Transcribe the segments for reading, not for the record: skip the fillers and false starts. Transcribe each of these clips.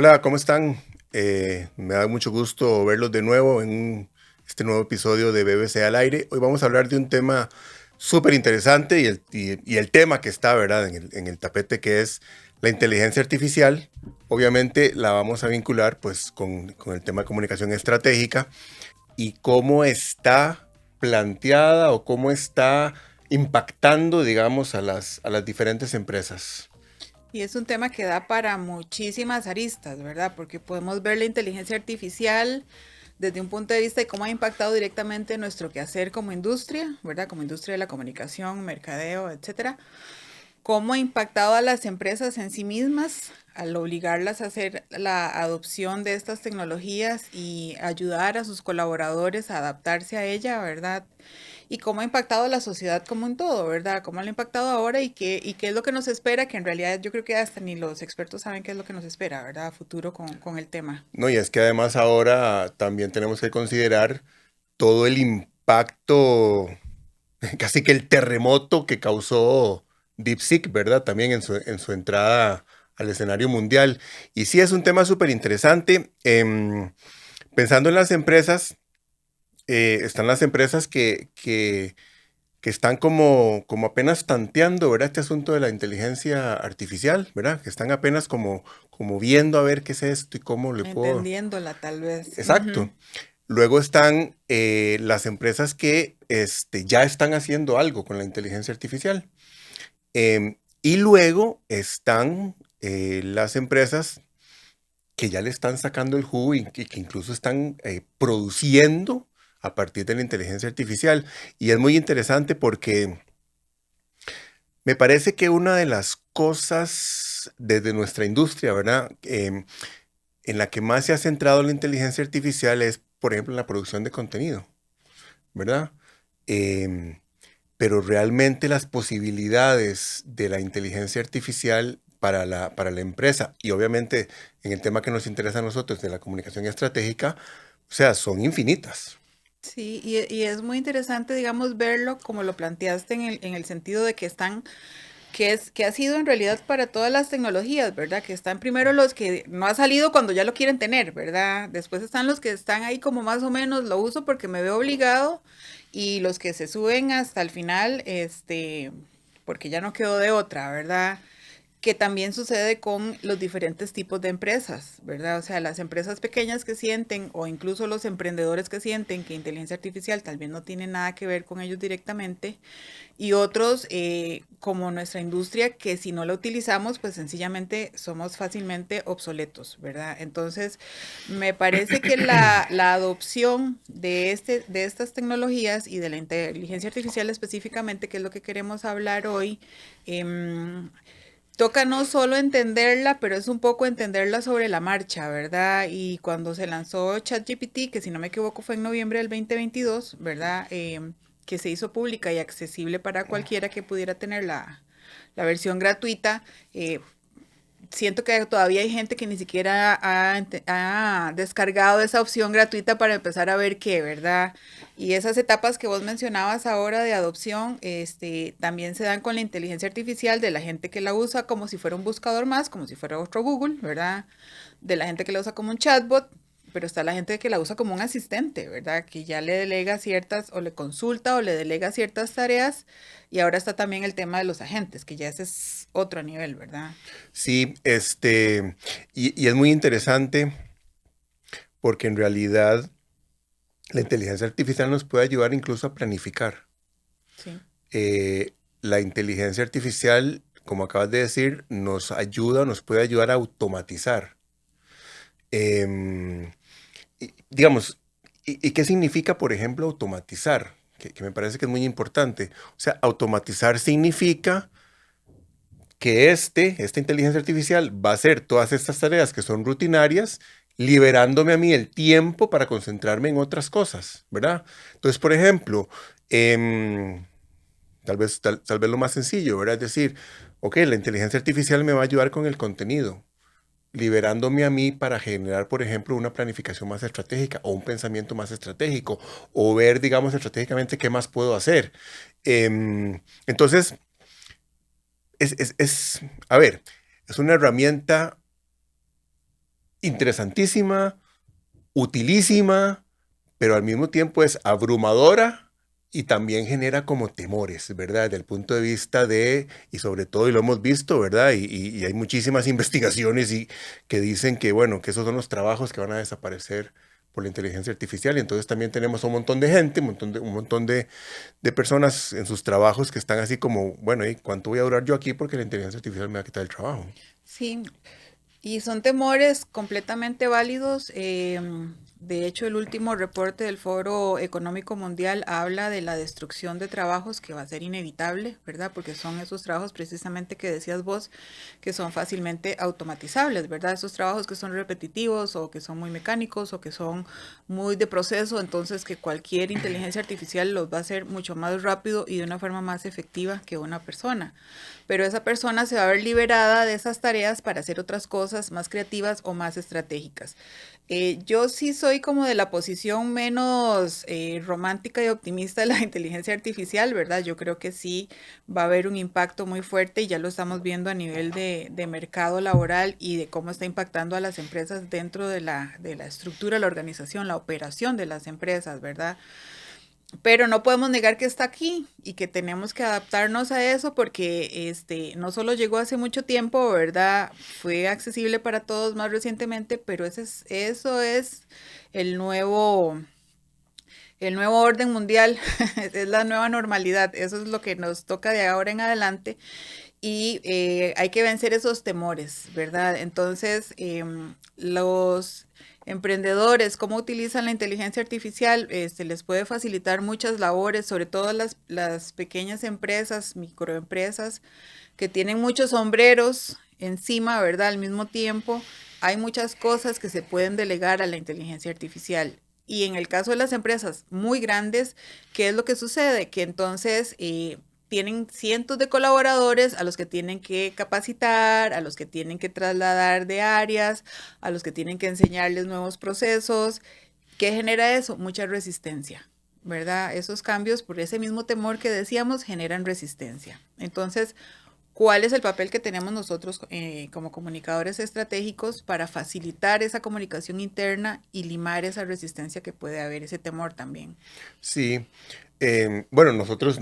Hola, ¿cómo están? Me da mucho gusto verlos de nuevo en este nuevo episodio de BBC al aire. Hoy vamos a hablar de un tema súper interesante y el tema que está, ¿verdad?, en el tapete, que es la inteligencia artificial. Obviamente la vamos a vincular pues con el tema de comunicación estratégica y cómo está planteada o cómo está impactando, digamos, a las diferentes empresas. Y es un tema que da para muchísimas aristas, ¿verdad? Porque podemos ver la inteligencia artificial desde un punto de vista de cómo ha impactado directamente nuestro quehacer como industria, ¿verdad? Como industria de la comunicación, mercadeo, etcétera. Cómo ha impactado a las empresas en sí mismas al obligarlas a hacer la adopción de estas tecnologías y ayudar a sus colaboradores a adaptarse a ella, ¿verdad? Y cómo ha impactado a la sociedad como un todo, ¿verdad? Cómo lo ha impactado ahora y qué es lo que nos espera, que en realidad yo creo que hasta ni los expertos saben qué es lo que nos espera, ¿verdad? A futuro con el tema. No, y es que además ahora también tenemos que considerar todo el impacto, casi que el terremoto que causó DeepSeek, ¿verdad? También en su entrada al escenario mundial. Y sí es un tema súper interesante. Pensando en las empresas, están las empresas que están como apenas tanteando, ¿verdad? Este asunto de la inteligencia artificial, ¿verdad? Que están apenas como viendo a ver qué es esto y cómo le puedo... Entendiéndola tal vez. Exacto. Luego están las empresas que ya están haciendo algo con la inteligencia artificial. Y luego están las empresas que ya le están sacando el jugo y que incluso están produciendo a partir de la inteligencia artificial. Y es muy interesante porque me parece que una de las cosas desde nuestra industria, ¿verdad? En la que más se ha centrado la inteligencia artificial es, por ejemplo, en la producción de contenido, ¿verdad? Em, pero realmente las posibilidades de la inteligencia artificial para la empresa y obviamente en el tema que nos interesa a nosotros de la comunicación estratégica, o sea, son infinitas. Sí, y es muy interesante, digamos, verlo como lo planteaste en el sentido de que están que ha sido en realidad para todas las tecnologías, ¿verdad? Que están primero los que no ha salido cuando ya lo quieren tener, ¿verdad? Después están los que están ahí como más o menos lo uso porque me veo obligado y los que se suben hasta el final, porque ya no quedó de otra, ¿verdad? Que también sucede con los diferentes tipos de empresas, ¿verdad? O sea, las empresas pequeñas que sienten o incluso los emprendedores que sienten que inteligencia artificial tal vez no tiene nada que ver con ellos directamente y otros como nuestra industria que si no la utilizamos pues sencillamente somos fácilmente obsoletos, ¿verdad? Entonces me parece que la adopción de estas tecnologías y de la inteligencia artificial específicamente, que es lo que queremos hablar hoy, toca no solo entenderla, pero es un poco entenderla sobre la marcha, ¿verdad? Y cuando se lanzó ChatGPT, que si no me equivoco fue en noviembre del 2022, ¿verdad? Que se hizo pública y accesible para cualquiera que pudiera tener la versión gratuita, siento que todavía hay gente que ni siquiera ha descargado esa opción gratuita para empezar a ver qué, ¿verdad? Y esas etapas que vos mencionabas ahora de adopción, también se dan con la inteligencia artificial de la gente que la usa como si fuera un buscador más, como si fuera otro Google, ¿verdad? De la gente que la usa como un chatbot, pero está la gente que la usa como un asistente, ¿verdad? Que ya le delega ciertas, o le consulta o le delega ciertas tareas. Y ahora está también el tema de los agentes, que ya ese es otro nivel, ¿verdad? Sí, y es muy interesante porque en realidad la inteligencia artificial nos puede ayudar incluso a planificar. Sí. La inteligencia artificial, como acabas de decir, nos ayuda, nos puede ayudar a automatizar. Em, digamos, ¿y qué significa, por ejemplo, automatizar? Que me parece que es muy importante. O sea, automatizar significa que esta inteligencia artificial va a hacer todas estas tareas que son rutinarias, liberándome a mí el tiempo para concentrarme en otras cosas, ¿verdad? Entonces, por ejemplo, em, tal vez lo más sencillo, ¿verdad? Es decir, ok, la inteligencia artificial me va a ayudar con el contenido, liberándome a mí para generar, por ejemplo, una planificación más estratégica o un pensamiento más estratégico o ver, digamos, estratégicamente qué más puedo hacer. Entonces, a ver, es una herramienta interesantísima, utilísima, pero al mismo tiempo es abrumadora y también genera como temores, ¿verdad? Desde el punto de vista de, y sobre todo, y lo hemos visto, ¿verdad? Y hay muchísimas investigaciones que dicen que, bueno, que esos son los trabajos que van a desaparecer por la inteligencia artificial. Y entonces también tenemos un montón de gente, un montón de personas en sus trabajos que están así como, bueno, ¿y cuánto voy a durar yo aquí porque la inteligencia artificial me va a quitar el trabajo? Sí, y son temores completamente válidos. De hecho, el último reporte del Foro Económico Mundial habla de la destrucción de trabajos que va a ser inevitable, ¿verdad? Porque son esos trabajos precisamente que decías vos, que son fácilmente automatizables, ¿verdad? Esos trabajos que son repetitivos o que son muy mecánicos o que son muy de proceso, entonces que cualquier inteligencia artificial los va a hacer mucho más rápido y de una forma más efectiva que una persona. Pero esa persona se va a ver liberada de esas tareas para hacer otras cosas más creativas o más estratégicas. Yo sí soy como de la posición menos romántica y optimista de la inteligencia artificial, ¿verdad? Yo creo que sí va a haber un impacto muy fuerte y ya lo estamos viendo a nivel de mercado laboral y de cómo está impactando a las empresas dentro de la estructura, la organización, la operación de las empresas, ¿verdad? Pero no podemos negar que está aquí y que tenemos que adaptarnos a eso porque no solo llegó hace mucho tiempo, ¿verdad? Fue accesible para todos más recientemente, pero eso es el el nuevo orden mundial, es la nueva normalidad, eso es lo que nos toca de ahora en adelante y hay que vencer esos temores, ¿verdad? Entonces, los emprendedores, cómo utilizan la inteligencia artificial, les puede facilitar muchas labores, sobre todo las pequeñas empresas, microempresas, que tienen muchos sombreros encima, ¿verdad? Al mismo tiempo, hay muchas cosas que se pueden delegar a la inteligencia artificial. Y en el caso de las empresas muy grandes, ¿qué es lo que sucede? Que entonces tienen cientos de colaboradores a los que tienen que capacitar, a los que tienen que trasladar de áreas, a los que tienen que enseñarles nuevos procesos. ¿Qué genera eso? Mucha resistencia, ¿verdad? Esos cambios, por ese mismo temor que decíamos, generan resistencia. Entonces, ¿cuál es el papel que tenemos nosotros como comunicadores estratégicos para facilitar esa comunicación interna y limar esa resistencia que puede haber, ese temor también? Sí, bueno, nosotros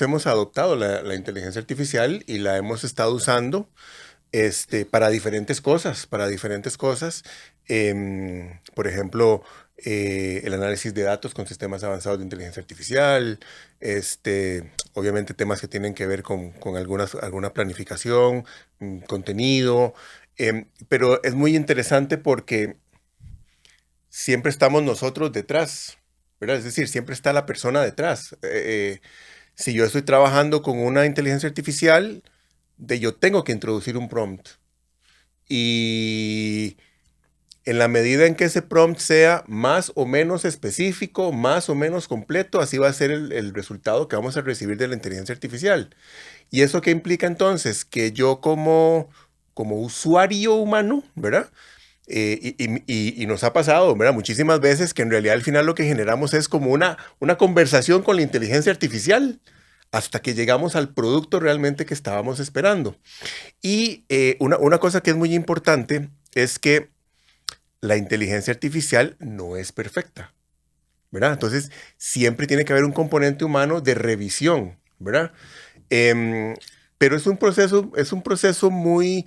hemos adoptado la inteligencia artificial y la hemos estado usando para diferentes cosas, para diferentes cosas. Por ejemplo, el análisis de datos con sistemas avanzados de inteligencia artificial, obviamente temas que tienen que ver con alguna planificación, contenido, pero es muy interesante porque siempre estamos nosotros detrás, ¿verdad? Es decir, siempre está la persona detrás. Si yo estoy trabajando con una inteligencia artificial, yo tengo que introducir un prompt. Y en la medida en que ese prompt sea más o menos específico, más o menos completo, así va a ser el resultado que vamos a recibir de la inteligencia artificial. ¿Y eso qué implica entonces? Que yo como usuario humano, ¿verdad? Y nos ha pasado, ¿verdad? Muchísimas veces que en realidad al final lo que generamos es como una conversación con la inteligencia artificial hasta que llegamos al producto realmente que estábamos esperando. Y una cosa que es muy importante es que la inteligencia artificial no es perfecta, ¿verdad? Entonces, siempre tiene que haber un componente humano de revisión, ¿verdad? Em, pero es un proceso muy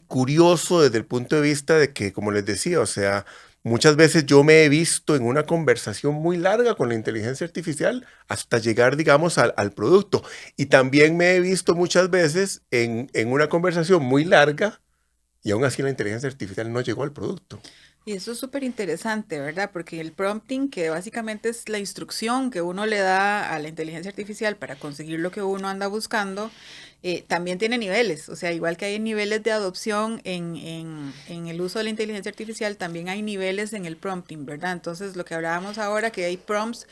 curioso desde el punto de vista de que, como les decía, o sea, muchas veces yo me he visto en una conversación muy larga con la inteligencia artificial hasta llegar, digamos, al producto. Y también me he visto muchas veces en una conversación muy larga y aún así la inteligencia artificial no llegó al producto. Y eso es súper interesante, ¿verdad? Porque el prompting, que básicamente es la instrucción que uno le da a la inteligencia artificial para conseguir lo que uno anda buscando, también tiene niveles. O sea, igual que hay niveles de adopción en el uso de la inteligencia artificial, también hay niveles en el prompting, ¿verdad? Entonces, lo que hablábamos ahora, que hay prompts,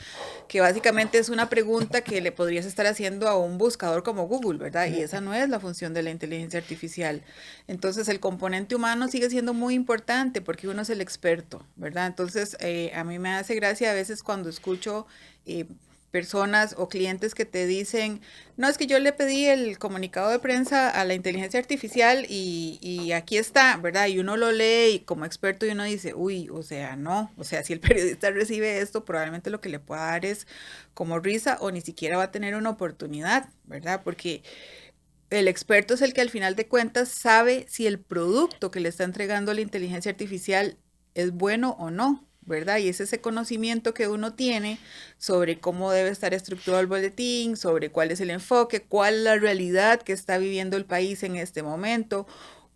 que básicamente es una pregunta que le podrías estar haciendo a un buscador como Google, ¿verdad? Y esa no es la función de la inteligencia artificial. Entonces el componente humano sigue siendo muy importante porque uno es el experto, ¿verdad? Entonces a mí me hace gracia a veces cuando escucho personas o clientes que te dicen, no, es que yo le pedí el comunicado de prensa a la inteligencia artificial y aquí está, ¿verdad? Y uno lo lee y como experto y uno dice, uy, o sea, no, o sea, si el periodista recibe esto, probablemente lo que le pueda dar es como risa o ni siquiera va a tener una oportunidad, ¿verdad? Porque el experto es el que al final de cuentas sabe si el producto que le está entregando la inteligencia artificial es bueno o no, ¿verdad? Y es ese conocimiento que uno tiene sobre cómo debe estar estructurado el boletín, sobre cuál es el enfoque, cuál es la realidad que está viviendo el país en este momento,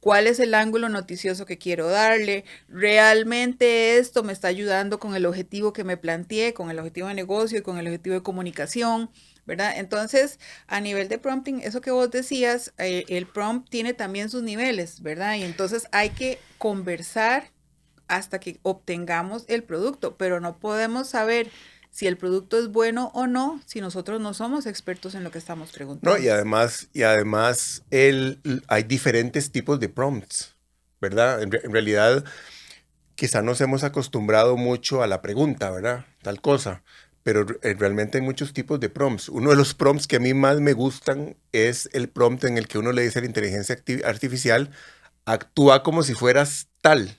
cuál es el ángulo noticioso que quiero darle, realmente esto me está ayudando con el objetivo que me planteé, con el objetivo de negocio y con el objetivo de comunicación. ¿Verdad? Entonces, a nivel de prompting, eso que vos decías, el prompt tiene también sus niveles, ¿verdad? Y entonces hay que conversar hasta que obtengamos el producto, pero no podemos saber si el producto es bueno o no si nosotros no somos expertos en lo que estamos No, preguntando. y además hay diferentes tipos de prompts, ¿verdad? En realidad, quizá nos hemos acostumbrado mucho a la pregunta, ¿verdad? Tal cosa. Pero realmente hay muchos tipos de prompts. Uno de los prompts que a mí más me gustan es el prompt en el que uno le dice a la inteligencia artificial, actúa como si fueras tal.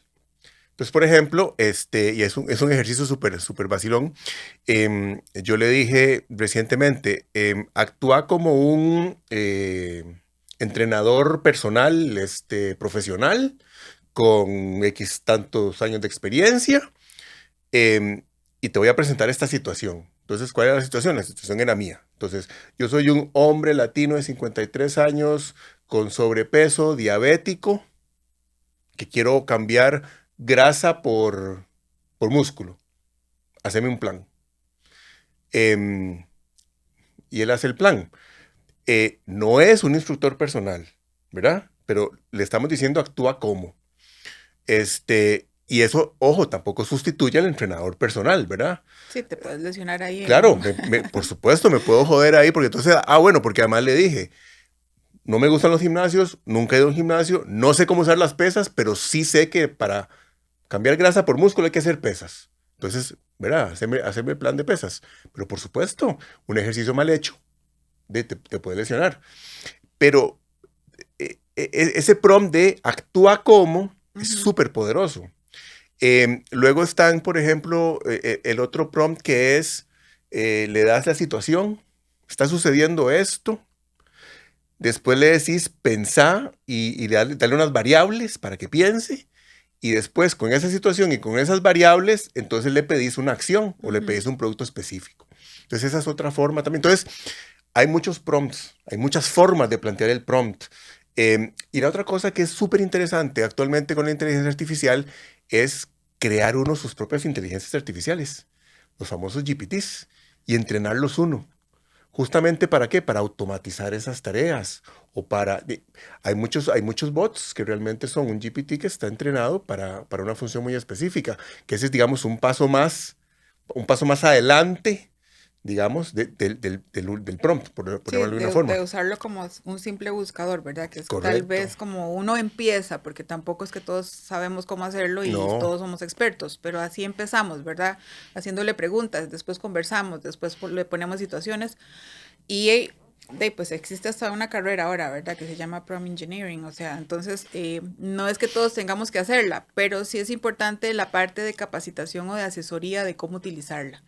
Entonces, por ejemplo, y es un ejercicio súper vacilón. Yo le dije recientemente, actúa como un entrenador personal, profesional, con X tantos años de experiencia, y te voy a presentar esta situación. Entonces, ¿cuál era la situación? La situación era mía. Entonces, yo soy un hombre latino de 53 años, con sobrepeso, diabético, que quiero cambiar grasa por músculo. Haceme un plan. Em, y él hace el plan. No es un instructor personal, ¿verdad? Pero le estamos diciendo actúa como. Y eso, ojo, tampoco sustituye al entrenador personal, ¿verdad? Sí, te puedes lesionar ahí Claro, en... por supuesto, me puedo joder ahí porque entonces, bueno, porque además le dije, no me gustan los gimnasios, nunca he ido a un gimnasio, no sé cómo usar las pesas, pero sí sé que para cambiar grasa por músculo hay que hacer pesas. Entonces, ¿verdad? Hacerme el plan de pesas. Pero por supuesto, un ejercicio mal hecho te puede lesionar. Pero ese prompt de actúa como es Ujú. súper poderoso. Luego están, por ejemplo, el otro prompt que es, le das la situación, está sucediendo esto, después le decís pensá y dale unas variables para que piense, y después con esa situación y con esas variables, entonces le pedís una acción o le Ujú. pedís un producto específico. Entonces esa es otra forma también. Entonces hay muchos prompts, hay muchas formas de plantear el prompt. Y la otra cosa que es súper interesante actualmente con la inteligencia artificial es crear uno sus propias inteligencias artificiales, los famosos GPTs, y entrenarlos uno. Justamente para qué? Para automatizar esas tareas. O hay muchos bots que realmente son un GPT que está entrenado para una función muy específica, que ese es, digamos, un paso más adelante, digamos, del prompt, por Sí, llamarlo de una forma. de usarlo como un simple buscador, ¿verdad? Que es tal Correcto. vez como uno empieza, porque tampoco es que todos sabemos cómo hacerlo y No, todos somos expertos, pero así empezamos, ¿verdad? Haciéndole preguntas, después conversamos, después le ponemos situaciones y pues existe hasta una carrera ahora, ¿verdad? Que se llama Prompt Engineering, o sea, entonces no es que todos tengamos que hacerla, pero sí es importante la parte de capacitación o de asesoría de cómo utilizarla.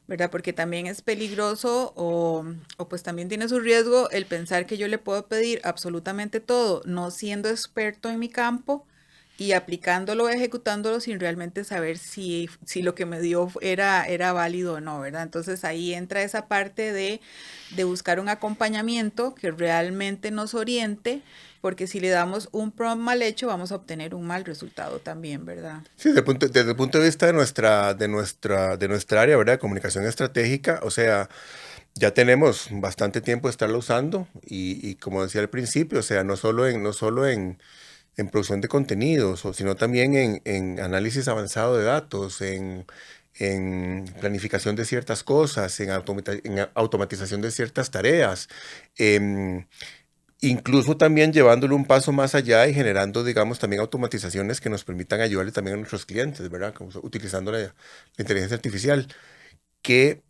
¿Verdad? Porque también es peligroso o pues también tiene su riesgo el pensar que yo le puedo pedir absolutamente todo, no siendo experto en mi campo y aplicándolo, ejecutándolo sin realmente saber si lo que me dio era válido o no, ¿verdad? Entonces ahí entra esa parte de buscar un acompañamiento que realmente nos oriente, porque si le damos un prompt mal hecho, vamos a obtener un mal resultado también, ¿verdad? sí, desde el punto de vista de nuestra área, ¿verdad? De comunicación estratégica, o sea, ya tenemos bastante tiempo de estarlo usando y como decía al principio, o sea, no solo en producción de contenidos, sino también en análisis avanzado de datos, en planificación de ciertas cosas, en automatización de ciertas tareas, em, incluso también llevándolo un paso más allá y generando, digamos, también automatizaciones que nos permitan ayudarle también a nuestros clientes, ¿verdad? Como utilizando la inteligencia artificial, que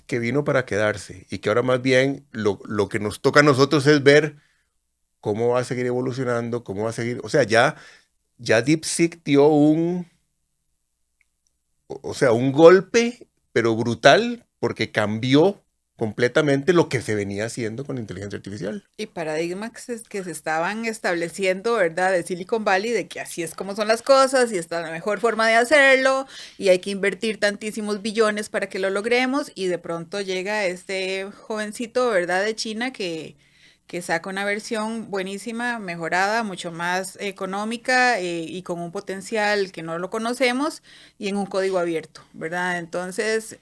que vino para quedarse y que ahora más bien lo que nos toca a nosotros es ver cómo va a seguir evolucionando, cómo va a seguir, o sea, ya DeepSeek dio un golpe, pero brutal, porque cambió completamente lo que se venía haciendo con la inteligencia artificial. Y paradigmas que se estaban estableciendo, ¿verdad? De Silicon Valley, de que así es como son las cosas y esta es la mejor forma de hacerlo y hay que invertir tantísimos billones para que lo logremos y de pronto llega este jovencito, ¿verdad? De China que saca una versión buenísima, mejorada, mucho más económica y con un potencial que no lo conocemos y en un código abierto, ¿verdad? Entonces,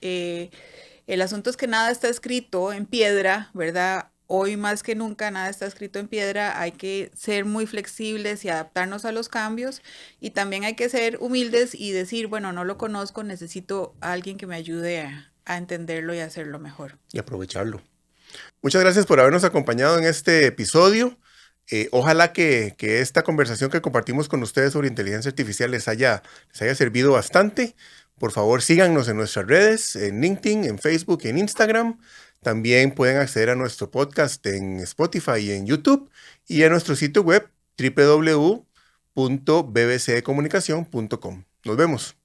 el asunto es que nada está escrito en piedra, ¿verdad? Hoy más que nunca nada está escrito en piedra, hay que ser muy flexibles y adaptarnos a los cambios y también hay que ser humildes y decir, bueno, no lo conozco, necesito a alguien que me ayude a entenderlo y a hacerlo mejor. Y aprovecharlo. Muchas gracias por habernos acompañado en este episodio. Ojalá que esta conversación que compartimos con ustedes sobre inteligencia artificial les haya servido bastante. Por favor, síganos en nuestras redes, en LinkedIn, en Facebook y en Instagram. También pueden acceder a nuestro podcast en Spotify y en YouTube y a nuestro sitio web www.bbcdecomunicacion.com. Nos vemos.